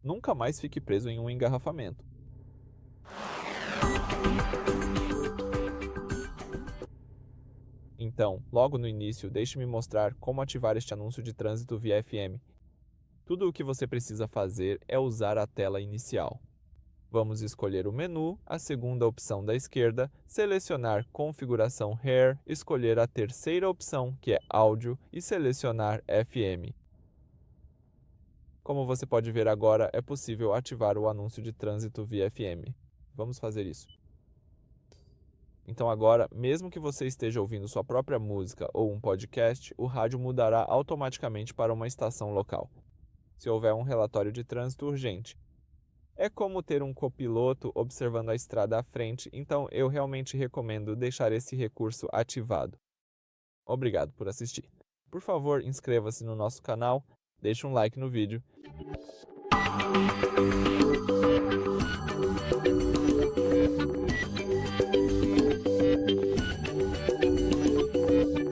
Nunca mais fique preso em um engarrafamento. Então, logo no início, deixe-me mostrar como ativar este anúncio de trânsito via FM. Tudo o que você precisa fazer é usar a tela inicial. Vamos escolher o menu, a segunda opção da esquerda, selecionar Configuração Hair, escolher a terceira opção, que é Áudio, e selecionar FM. Como você pode ver agora, é possível ativar o anúncio de trânsito via FM. Vamos fazer isso. Então agora, mesmo que você esteja ouvindo sua própria música ou um podcast, o rádio mudará automaticamente para uma estação local, se houver um relatório de trânsito urgente. É como ter um copiloto observando a estrada à frente, então eu realmente recomendo deixar esse recurso ativado. Obrigado por assistir. Por favor, inscreva-se no nosso canal, deixe um like no vídeo.